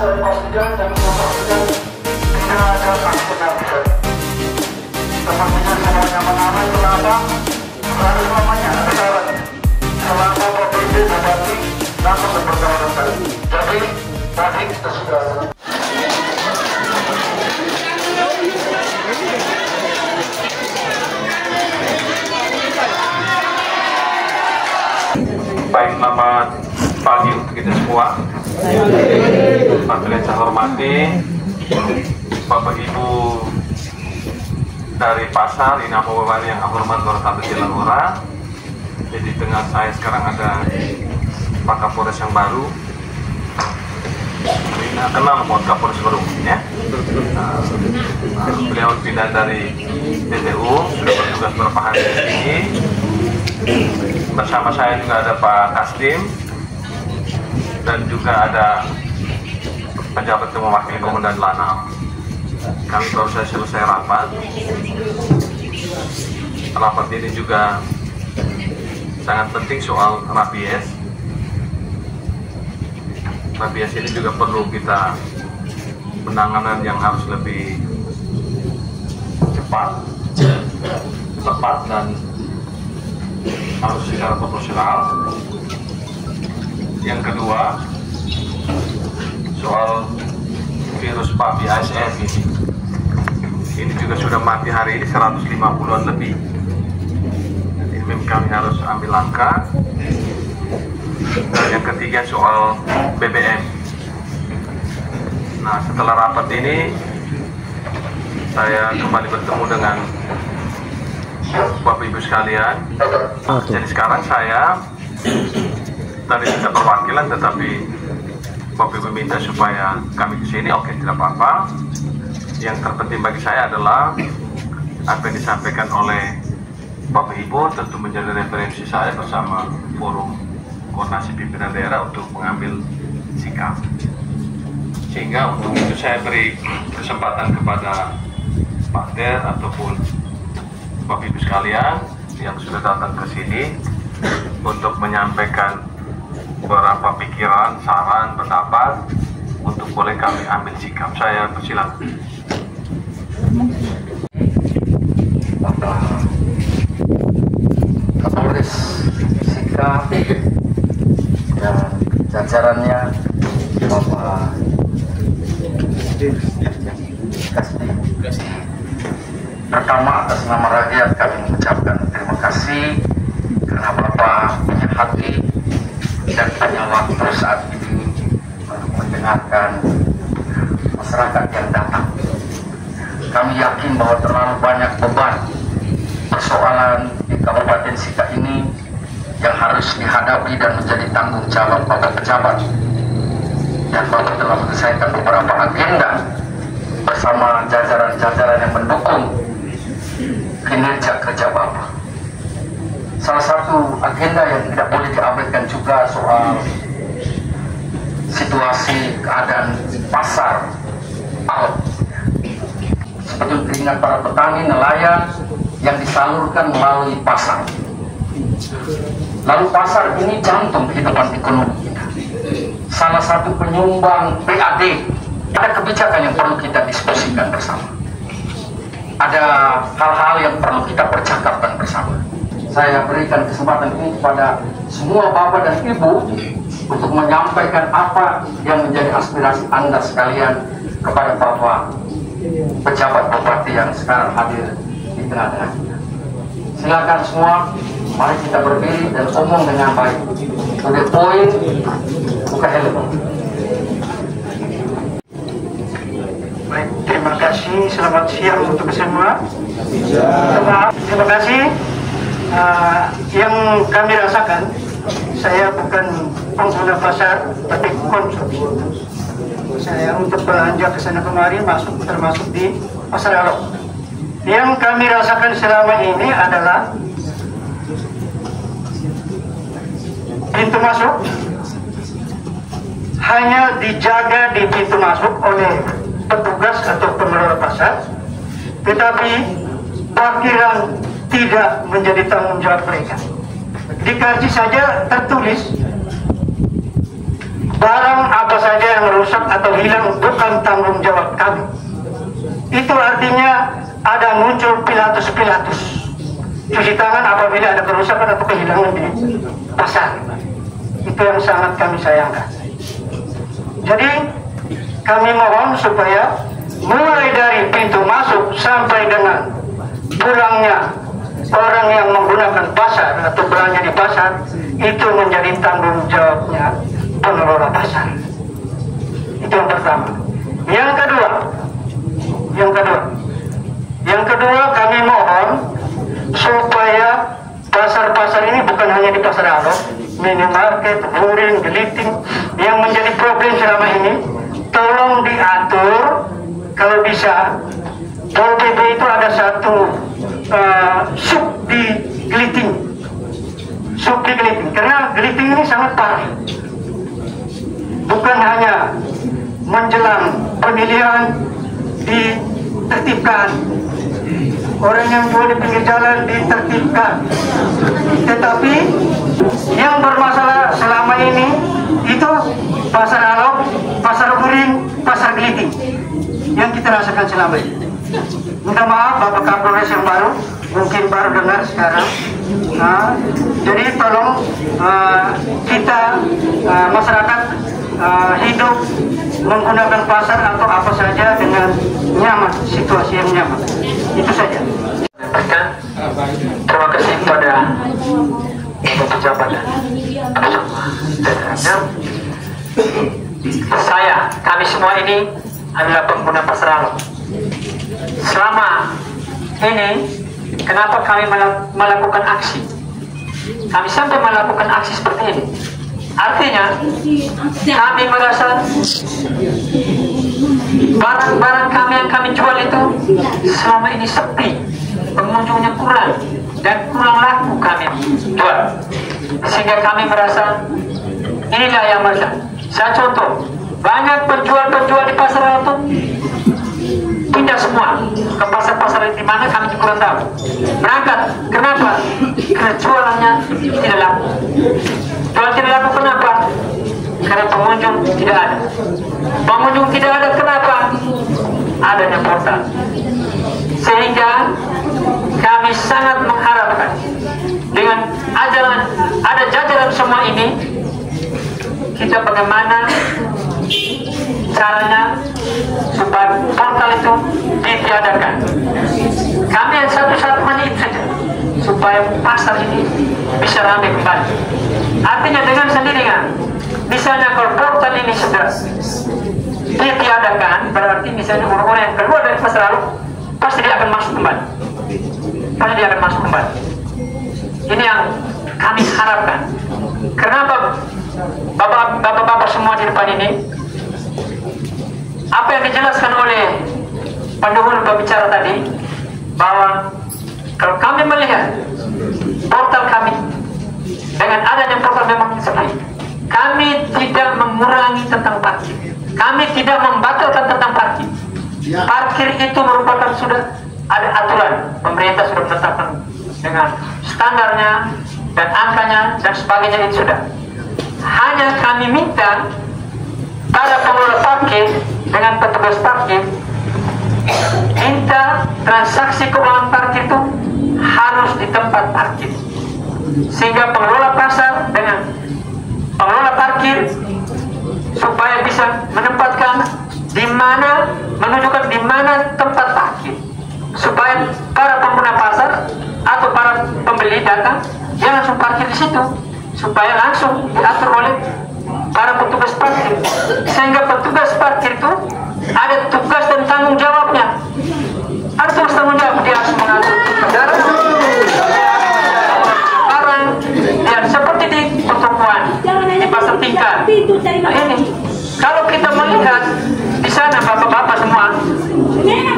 saya pastikan dan memastikan tidak ada vaksinasi. Sepertinya semuanya mengaman. Kenapa? Karena semuanya ada syaratnya. Selama PPD berarti langsung berperkara tadi. Jadi tadi kita sudah. Baik, selamat pagi untuk kita semua. Yang saya hormati Bapak Ibu dari pasar, ini nama Bapak yang hormat Kapolres Jalalora. Jadi tengah saya sekarang ada Pak Kapolres yang baru. Ini kenal buat Kapolres baru ya. Beliau pindah dari TTU, sudah bertugas beberapa hari di sini. Bersama saya juga ada Pak Kasdim dan juga ada pejabat yang mewakili Komandan Lanal. Kami baru saja selesai rapat. Rapat ini juga sangat penting soal rabies. Rabies ini juga perlu kita penanganan yang harus lebih cepat, tepat dan harus secara proporsional. Yang kedua, soal virus babi ASF ini juga sudah mati hari ini 150-an lebih. Jadi kami harus ambil langkah. Dan yang ketiga soal BBM. Nah, setelah rapat ini saya kembali bertemu dengan Bapak Ibu sekalian. Jadi sekarang saya tadi tidak perwakilan, tetapi Bapak Ibu minta supaya kami ke sini. Oke, tidak apa-apa. Yang terpenting bagi saya adalah apa yang disampaikan oleh Bapak Ibu tentu menjadi referensi saya bersama forum koordinasi pimpinan daerah untuk mengambil sikap. Sehingga untuk itu saya beri kesempatan kepada Pak Der ataupun Bapak Ibu sekalian yang sudah datang ke sini untuk menyampaikan beberapa pikiran, saran, pendapat untuk boleh kami ambil sikap. Saya persilakan. Bapak Kapolres Sikap dan jajarannya, Bapak Kasdi. Pertama, atas nama rakyat kami mengucapkan terima kasih karena Bapak punya hati dan punya waktu saat ini untuk mendengarkan masyarakat yang datang. Kami yakin bahwa terlalu banyak beban persoalan di Kabupaten Sika ini yang harus dihadapi dan menjadi tanggung jawab Bapak pejabat. Dan Bapak telah menyelesaikan beberapa agenda bersama jajaran-jajaran yang mendukung kinerja kerja Bapak. Salah satu agenda yang tidak boleh diabaikan juga soal situasi keadaan pasar Alok. Seperti keringat para petani nelayan yang disalurkan melalui pasar. Lalu pasar ini jantung kehidupan ekonomi kita. Salah satu penyumbang PAD. Ada kebijakan yang perlu kita diskusikan bersama. Ada hal-hal yang perlu kita percakapkan bersama. Saya berikan kesempatan ini kepada semua Bapak dan Ibu untuk menyampaikan apa yang menjadi aspirasi Anda sekalian kepada Bapak pejabat bupati yang sekarang hadir di tengah-tengah kita. Silakan semua, mari kita berdiri dan omong dengan baik. Udah poin, buka helm. Baik, terima kasih. Selamat siang untuk semua. Terima kasih. Yang kami rasakan, saya bukan pengguna pasar, tapi konsumsi. Saya untuk belanja ke sana kemari termasuk di Pasar Alok. Yang kami rasakan selama ini adalah pintu masuk hanya dijaga di pintu masuk oleh petugas atau pengelola pasar, tetapi parkiran tidak menjadi tanggung jawab mereka. Di karcis saja tertulis barang apa saja yang rusak atau hilang bukan tanggung jawab kami. Itu artinya ada muncul pilatus-pilatus cuci tangan apabila ada kerusakan atau kehilangan di pasar. Itu yang sangat kami sayangkan. Jadi kami mohon supaya mulai dari pintu masuk sampai dengan pulangnya orang yang menggunakan pasar atau belanja di pasar itu menjadi tanggung jawabnya pengelola pasar. Itu yang pertama. Yang kedua kami mohon supaya pasar-pasar ini bukan hanya di Pasar Alok, minimarket, Burin, Geliting yang menjadi problem selama ini, tolong diatur kalau bisa. Pol PP itu ada satu sub di Geliting, karena Geliting ini sangat parah. Bukan hanya menjelang pemilihan ditertibkan, orang yang jual di pinggir jalan ditertibkan, tetapi yang bermasalah selama ini itu Pasar Alok, Pasar Burin, Pasar Geliting yang kita rasakan selama ini. Minta maaf Bapak Kapolres yang baru, mungkin baru dengar sekarang. Jadi tolong kita masyarakat hidup menggunakan pasar atau apa saja dengan nyaman, situasi yang nyaman. Itu saja. Terima kasih kepada Bapak Pejabat dan kami semua ini adalah pengguna Pasar Alok. Selama ini, kenapa kami melakukan aksi? Kami sampai melakukan aksi seperti ini. Artinya, kami merasa barang-barang kami yang kami jual itu selama ini sepi, pengunjungnya kurang, dan kurang laku kami jual. Sehingga kami merasa inilah yang masalah. Saya contoh, banyak penjual-penjual di pasar itu pindah semua ke pasar-pasar di mana kami kurang tahu. Berangkat, kenapa? Karena jualannya tidak laku. Jual tidak laku kenapa? Karena pengunjung tidak ada. Pengunjung tidak ada kenapa? Adanya portal. Sehingga kami sangat mengharapkan dengan ada jajaran semua ini, kita bagaimana caranya supaya portal itu ditiadakan. Kami yang satu-satunya itu saja, supaya pasar ini bisa ramai kembali. Artinya dengan sendirinya, misalnya kalau portal ini sudah ditiadakan, berarti misalnya orang-orang yang keluar dari Pasar Alok pasti dia akan masuk kembali. Ini yang kami harapkan. Kenapa bapak-bapak semua di depan ini, apa yang dijelaskan oleh pendahulu pembicara tadi, bahwa kalau kami melihat portal kami dengan adanya portal memang sepi, kami tidak mengurangi tentang parkir, kami tidak membatalkan tentang parkir. Parkir itu merupakan sudah ada aturan, pemerintah sudah menetapkan dengan standarnya dan angkanya dan sebagainya, itu sudah. Hanya kami minta para pengelola parkir dengan petugas parkir, minta transaksi keuangan parkir itu harus di tempat parkir, sehingga pengelola pasar dengan pengelola parkir supaya bisa menempatkan di mana, menunjukkan di mana tempat parkir, supaya para pengguna pasar atau para pembeli datang jangan langsung parkir di situ, supaya langsung diatur oleh para petugas parkir, sehingga petugas parkir itu ada tugas dan tanggung jawabnya. Ada tugas tanggung jawab, dia harus mengatur kendaraan, barang, dan seperti di pertokoan, di pasar tingkat. Nah ini, kalau kita melihat di sana bapak-bapak semua,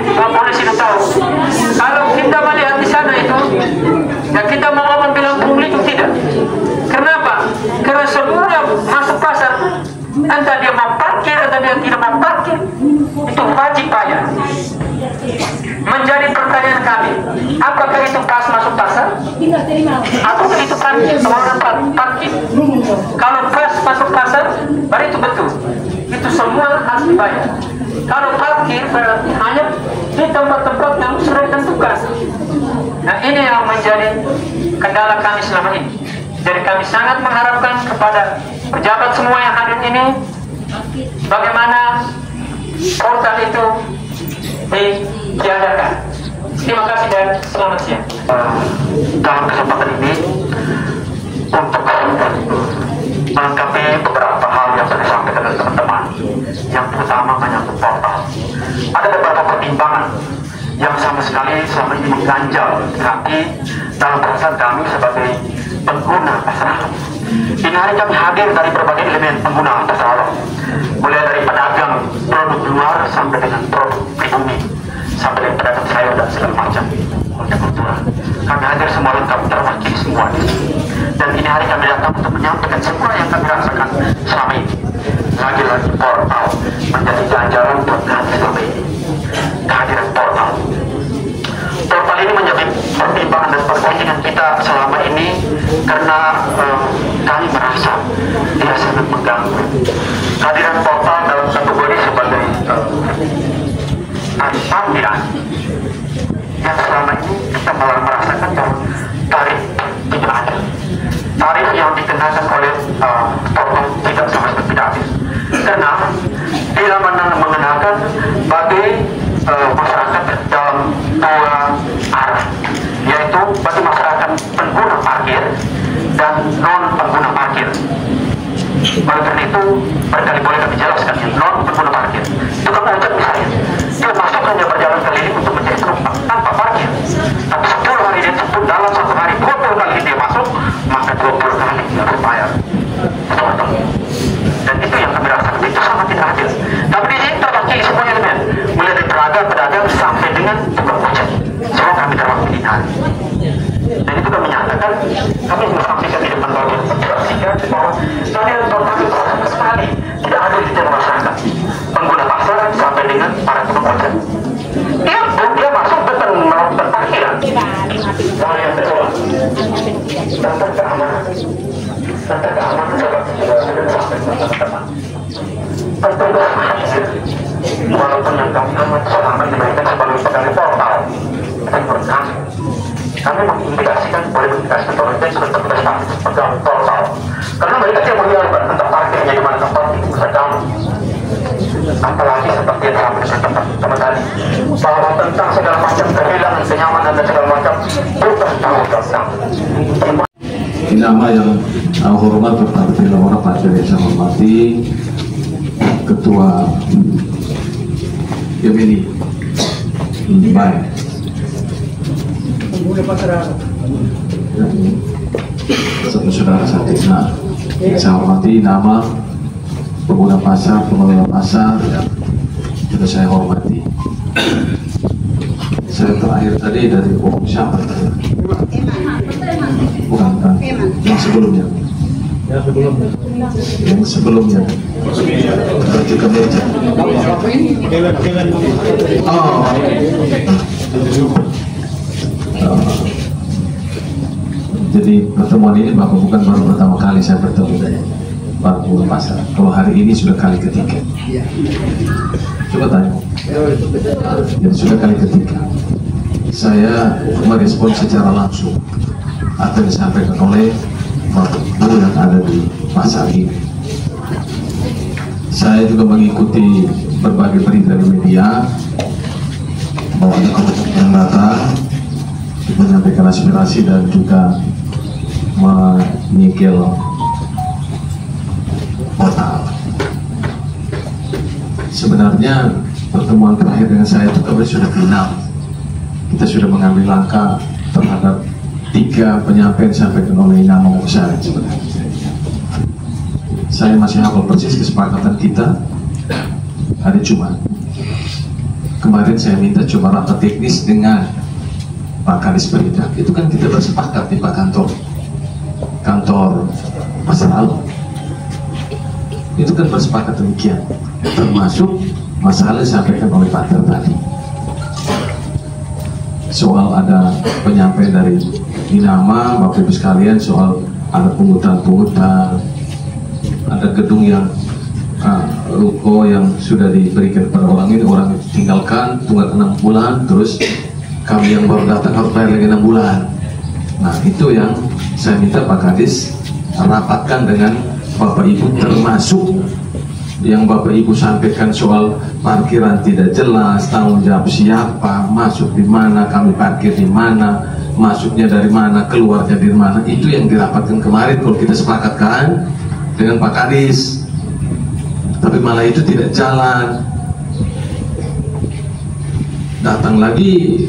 Pak Polisi sudah tahu. Kalau kita melihat di sana itu, ya kita mau ngomong bilang pungli itu tidak. Kenapa? Karena semua masuk pasar, entah dia mau parkir atau dia tidak mau parkir, itu wajib bayar. Menjadi pertanyaan kami, apakah itu pas masuk pasar? Apakah itu parkir. Kalau pas masuk pasar, baru itu betul. Itu semua harus dibayar. Kalau parkir berarti hanya di tempat-tempat yang sudah ditentukan. Nah, ini yang menjadi kendala kami selama ini. Jadi kami sangat mengharapkan kepada pejabat semua yang hadir ini, bagaimana portal itu ditiadakan. Terima kasih dan selamat siang. Dalam kesempatan ini untuk melengkapi beberapa hal yang sudah disampaikan oleh teman-teman, yang pertama menyangkut portal. Ada beberapa pertimbangan yang sama sekali selama ini mengganjal hati dalam perasaan kami sebagai pengguna pasar. Ini hari kami hadir dari berbagai elemen pengguna pasar, mulai dari pedagang produk luar sampai dengan produk pribumi, sampai dengan pedagang sayur dan segala macam hortikultura. Kami hadir semua lengkap, terwakili semua di sini. Dan ini hari kami datang untuk menyampaikan semua yang kami rasakan selama ini. Lagi-lagi portal menjadi ganjaran buat kami selama ini. Kehadiran portal. Portal ini menjadi pertimbangan dan pertimbangan kita selama ini karena kami merasa dia sangat mengganggu. Kehadiran portal dalam kategori sebagai panggilan yang selama ini kita malah merasakan bahwa tarif tidak ada. Tarif yang dikenakan oleh portal tidak sama sekali tidak ada. Karena dia mengenakan bagi masyarakat dalam dua arah, yaitu bagi masyarakat pengguna parkir dan non pengguna parkir. Oleh karena itu berkali-kali kami jelaskan yang non pengguna parkir itu kan ojek misalnya, dia masuk hanya berjalan keliling untuk menjadi penumpang tanpa parkir, tapi 10 hari dia sebut dalam satu hari 20 kali dia masuk, maka 20 kali dia harus bayar. Dan itu yang kami rasakan, itu sangat tidak adil. Tapi di sini terwakili semua elemen, mulai dari pedagang sampai dengan tukang ojek, semua kami terwakili hari. Dan itu kami nyatakan, kami menyampaikan di depan bagian saksikan bahwa kehadiran portal itu sama sekali tidak adil di dalam masyarakat. Pengguna pasar sampai dengan para tukang ojek. Dia masuk betul melakukan parkiran. Hal yang kedua, tentang keamanan. Tentang keamanan sudah disampaikan teman-teman. Tentunya walaupun yang kami amat selama diberikan sebagai pegawai portal, tapi menurut kami mengindikasikan, boleh mengindikasikan bahwa itu sebagai pegawai portal, karena mereka yang mengiakan tentang parkirnya di mana tempat itu bisa jauh. Apalagi seperti yang disampaikan teman-teman tadi, bahwa tentang segala macam kehilangan kenyamanan dan segala macam bukan tanggung jawab. Nama yang hormat Bapak Pilawara Pak Jaya saya hormati Ketua Yemeni baik saudara Satikna saya hormati nama pengguna pasar, pengelola pasar yang sudah saya hormati. Saya terakhir tadi dari Om Syamar, bukan kan? Yang sebelumnya. Yang sebelumnya. Berarti kemeja. Jadi pertemuan ini Bapak bukan baru pertama kali saya bertemu dengan Pak Pengguna Pasar. Kalau hari ini sudah kali ketiga. Coba tanya. Jadi sudah kali ketiga. Saya merespon secara langsung apa yang disampaikan oleh Bapak yang ada di pasar ini. Saya juga mengikuti berbagai berita di media bahwa ada kelompok yang datang menyampaikan aspirasi dan juga menyikil portal. Sebenarnya pertemuan terakhir dengan saya itu kami sudah final. Kita sudah mengambil langkah terhadap 3 penyampaian disampaikan oleh nama saya sebenarnya. Saya masih hafal persis kesepakatan kita hari Jumat. Kemarin saya minta coba rapat teknis dengan Pak Kadis Peridak. Itu kan kita bersepakat di Pak kantor Pasar Alor. Itu kan bersepakat demikian, termasuk masalah disampaikan oleh Pak Ter tadi soal ada penyampaian dari nama Bapak Ibu sekalian soal ada pungutan-pungutan, ada gedung yang ruko yang sudah diberikan kepada orang ini, orang itu tinggalkan tunggal 6 bulan, terus kami yang baru datang harus bayar lagi 6 bulan. Nah itu yang saya minta Pak Kadis rapatkan dengan Bapak Ibu, termasuk yang Bapak Ibu sampaikan soal parkiran tidak jelas, tanggung jawab siapa, masuk di mana, kami parkir di mana, masuknya dari mana, keluarnya dari mana. Itu yang dirapatkan kemarin kalau kita sepakatkan dengan Pak Kadis. Tapi malah itu tidak jalan. Datang lagi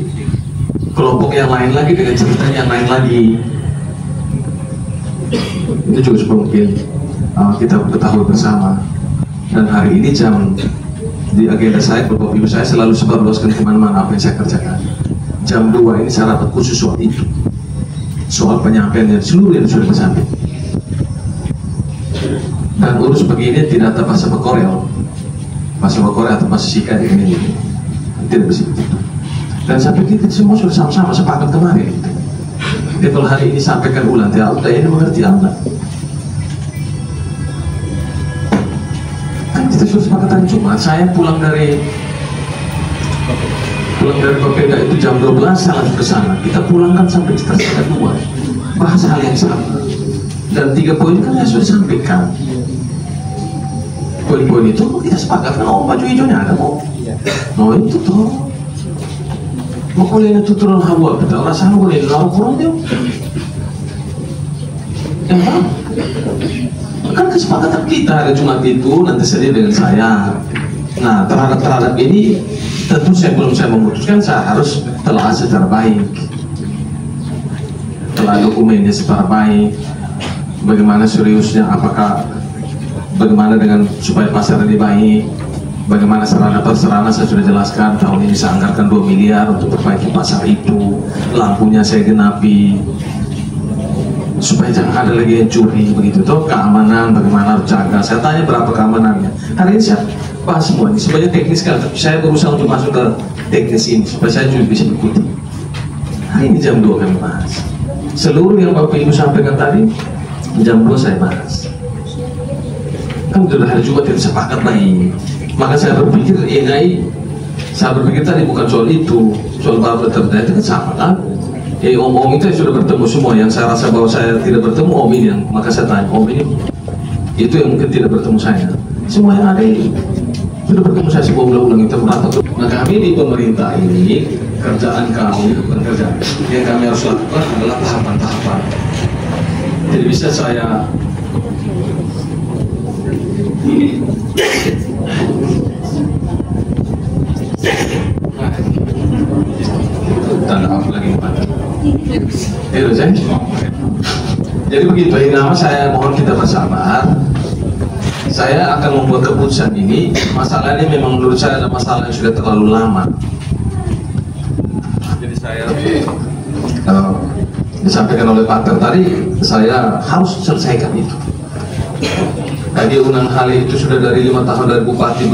kelompok yang lain lagi dengan cerita yang lain lagi. Itu juga mungkin kita ketahui bersama. Dan hari ini di agenda saya, Bapak Ibu saya selalu sebarluaskan kemana-mana apa yang saya kerjakan. Jam 2 ini saya rapat khusus soal itu, soal penyampaian yang seluruh yang sudah disampaikan. Dan urus begini tidak ada bahasa Korea atau bahasa Sika ini tidak bisa begitu. Dan saya pikir kita semua sudah sama-sama sepakat kemarin. Jadi kalau hari ini sampaikan ulang, tidak ada yang mengerti apa. Kita sudah sepakatan Jumat, saya pulang dari Bapeda itu jam 12, saya langsung ke sana. Kita pulangkan sampai sekitar 2, bahas hal yang sama. Dan 3 poin kan saya sudah sampaikan. Poin-poin itu kita sepakatkan, oh baju hijaunya ada kok. No itu tuh. Mau kuliahnya tuturan hawa, kita rasanya boleh lalu kurang dia. Emang? Kan kesepakatan kita hari Jumat itu nanti saja dengan saya. Nah terhadap ini tentu sebelum saya memutuskan saya harus telah secara baik, telah dokumennya secara baik, bagaimana seriusnya, bagaimana dengan supaya pasar ini baik, bagaimana sarana saya sudah jelaskan. Tahun ini saya anggarkan 2 miliar untuk perbaiki pasar itu, lampunya saya genapi supaya jangan ada lagi yang curi begitu toh. Keamanan bagaimana harus jaga, saya tanya berapa keamanannya. Hari ini saya bahas semua ini sebenarnya teknis kan, tapi saya berusaha untuk masuk ke teknis ini supaya saya juga bisa ikuti. Hari ini jam 2 kami bahas seluruh yang Bapak Ibu sampaikan tadi. Jam 2 saya bahas, kan sudah hari Jumat tidak sepakat baik. Maka saya berpikir saya berpikir tadi bukan soal itu, soal baru terjadi itu kan sama kan. Om itu sudah bertemu semua, yang saya rasa bahwa saya tidak bertemu om ini, maka saya tanya om ini itu yang mungkin tidak bertemu saya. Semua yang ada ini sudah bertemu saya sebelum ulang-ulang itu merata. Nah kami di pemerintah ini, kerjaan kami bukan kerjaan yang kami harus lakukan adalah tahapan-tahapan. Jadi bisa saya tanda apa lagi jadi begitu. Ini nama saya mohon kita bersabar. Saya akan membuat keputusan ini. Masalah ini memang menurut saya ada masalah yang sudah terlalu lama. Jadi saya disampaikan oleh Pak tadi, saya harus selesaikan itu. Tadi Unang Hali itu sudah dari 5 tahun dari Bupati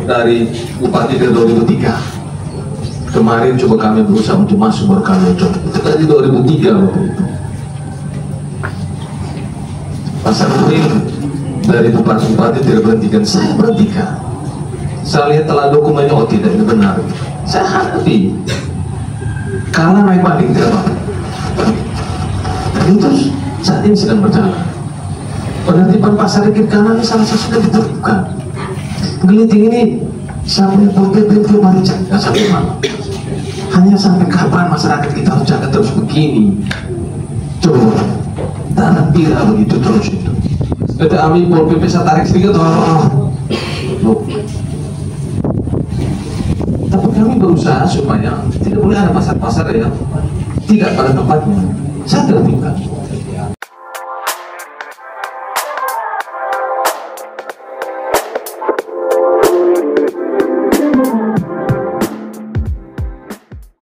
dari Bupati dari 2003. Kemarin coba kami berusaha untuk masuk, baru kami coba. Itu dari 2003 waktu itu. Pasar Kuning dari Bupati tidak berhentikan, saya berhentikan. Saya lihat telah dokumennya, oh tidak, ini benar. Saya hadapi. Kalah naik banding tidak apa. Dan itu saat ini sedang berjalan. Penertiban pasar kiri kanan ini salah satu sudah diterapkan. Geliting ini sampai PP baru jaga sampai mana? Hanya sampai kapan masyarakat kita harus jaga terus begini? Coba, tanah pira begitu terus itu. Kita ambil pol PP saya tarik sedikit, tapi kami berusaha supaya tidak boleh ada pasar-pasar yang tidak pada tempatnya. Saya tertibkan.